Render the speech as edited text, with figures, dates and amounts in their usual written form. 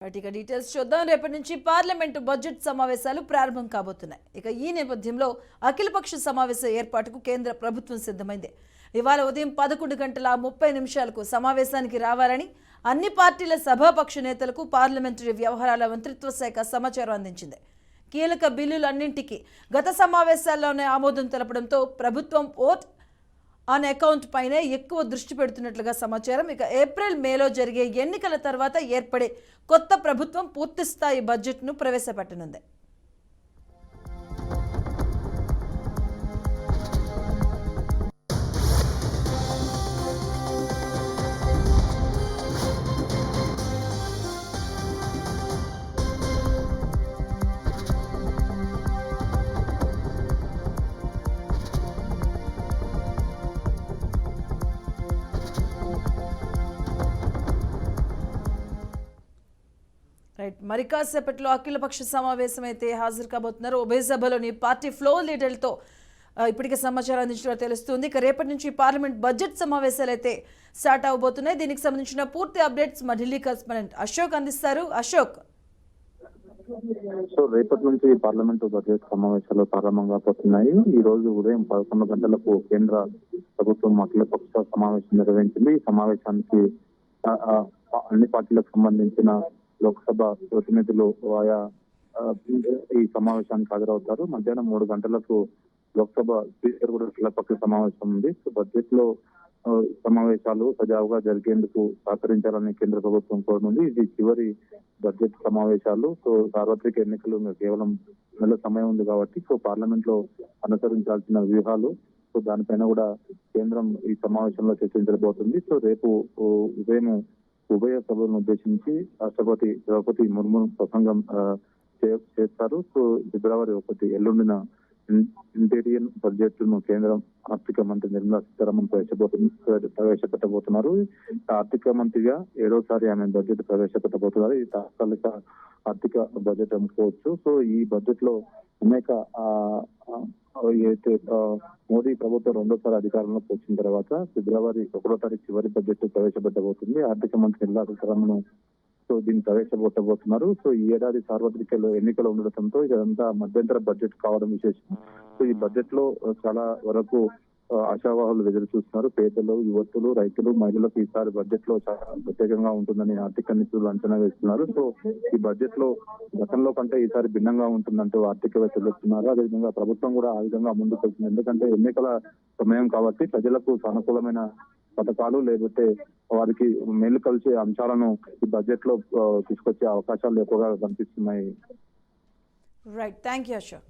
వాటిక details చూద్దాం. రేపటి నుంచి పార్లమెంటు బడ్జెట్ సమావేశాలు ప్రారంభం కాబోతున్నాయి. ఇక ఈ నేపథ్యంలో అఖిలపక్ష సమావేశ ఏర్పాటుకు కేంద్ర ప్రభుత్వం సిద్ధమైంది. ఇవాళ ఉదయం 11:30 సమావేశానికి రావాలని అన్ని పార్టీల సభాపక్ష నేతలకు పార్లమెంటరీ వ్యవహారాల మంత్రిత్వ శాఖ సమాచారం అందించింది. కీలక బిల్లులన్నింటికీ గత సమావేశాల్లోనే ఆమోదం తెలపడంతో ప్రభుత్వం ఓట్ ఆన్ అకౌంట్ పైనే ఎక్కువ దృష్టి పెడుతున్నట్లుగా సమాచారం. ఇక ఏప్రిల్ మేలో జరిగే ఎన్నికల తర్వాత ఏర్పడే కొత్త ప్రభుత్వం పూర్తిస్థాయి బడ్జెట్ను ప్రవేశపెట్టనుంది. మరి కాసేపట్లో అఖిలపక్ష సమావేశం అయితే హాజరు కాబోతున్నారు. ఉభయ సభలోని పార్టీ ఫ్లోర్ లీడర్లతో ఇప్పటికే సమాచారం అందించినట్టు తెలుస్తుంది. ఇక రేపటి నుంచి పార్లమెంట్ బడ్జెట్ సమావేశాలు అయితే స్టార్ట్ అవబోతున్నాయి. దీనికి సంబంధించిన పూర్తి అప్డేట్స్ మా ఢిల్లీ కరెస్పాండెంట్ అశోక్ అందిస్తారు. అశోక్, సో రేపటి నుంచి పార్లమెంటు బడ్జెట్ సమావేశాలు ప్రారంభం కాబోతున్నాయి. ఈ రోజు ఉదయం 11 గంటలకు కేంద్ర ప్రభుత్వం అఖిలపక్ష సమావేశం నిర్వహించింది. ఈ సమావేశానికి అన్ని పార్టీలకు సంబంధించిన లోక్సభ ప్రతినిధులు ఆయా ఈ సమావేశానికి హాజరవుతారు. మధ్యాహ్నం 3 గంటలకు లోక్సభ స్పీకర్ కూడా అఖిలపక్ష సమావేశం ఉంది. బడ్జెట్ లో సమావేశాలు సజావుగా జరిగేందుకు సహకరించాలని కేంద్ర ప్రభుత్వం కోరనుంది. ఇది చివరి బడ్జెట్ సమావేశాలు. సో సార్వత్రిక ఎన్నికలు కేవలం నెల సమయం ఉంది కాబట్టి సో పార్లమెంట్ లో అనుసరించాల్సిన వ్యూహాలు సో దానిపైన కూడా కేంద్రం ఈ సమావేశంలో చర్చించబోతుంది. సో రేపు ఉదయం ఉభయ సభలను ఉద్దేశించి రాష్ట్రపతి ద్రౌపది ముర్ము ప్రసంగం చేస్తారు. సో ఫిబ్రవరి 1 ఎల్లుండిన ఇంటీరియర్ బడ్జెట్ ను కేంద్రం ఆర్థిక మంత్రి నిర్మలా సీతారామన్ ప్రవేశపెట్టబోతున్నారు. ఆర్థిక మంత్రిగా 7వసారి ఆమె బడ్జెట్ ప్రవేశపెట్టబోతున్నారు. ఇది తాత్కాలిక ఆర్థిక బడ్జెట్ అనుకోవచ్చు. సో ఈ బడ్జెట్ లో అనేక అయితే మోదీ ప్రభుత్వం 2వసారి అధికారంలోకి వచ్చిన తర్వాత ఫిబ్రవరి 1వ తారీఖు చివరి బడ్జెట్ ప్రవేశపెట్టబోతుంది. ఆర్థిక మంత్రి నిర్మలా సీతారామన్ సో దీన్ని ప్రవేశపెట్టబోతున్నారు. సో ఈ ఏడాది సార్వత్రిక ఎన్నికలు ఉండటంతో ఇదంతా మధ్యంతర బడ్జెట్ కావడం విశేషం. సో ఈ బడ్జెట్ లో చాలా వరకు ఆశావాహులు ఎదురు చూస్తున్నారు. పేదలు, యువతులు, రైతులు, మహిళలకు ఈసారి బడ్జెట్ లో చాలా ప్రత్యేకంగా ఉంటుందని ఆర్థిక నిపుణులు అంచనా వేస్తున్నారు. సో ఈ బడ్జెట్ లో గతంలో కంటే ఈసారి భిన్నంగా ఉంటుందంటూ ఆర్థికవేత్తలు చెప్తున్నారు. అదేవిధంగా ప్రభుత్వం కూడా ఆ విధంగా ముందుకు వెళ్తుంది. ఎందుకంటే ఎన్నికల సమయం కాబట్టి ప్రజలకు సానుకూలమైన పథకాలు లేకపోతే వారికి మేలు కలిసే అంశాలను ఈ బడ్జెట్ లో తీసుకొచ్చే అవకాశాలు ఎక్కువగా కనిపిస్తున్నాయి. Right, thank you Ashok.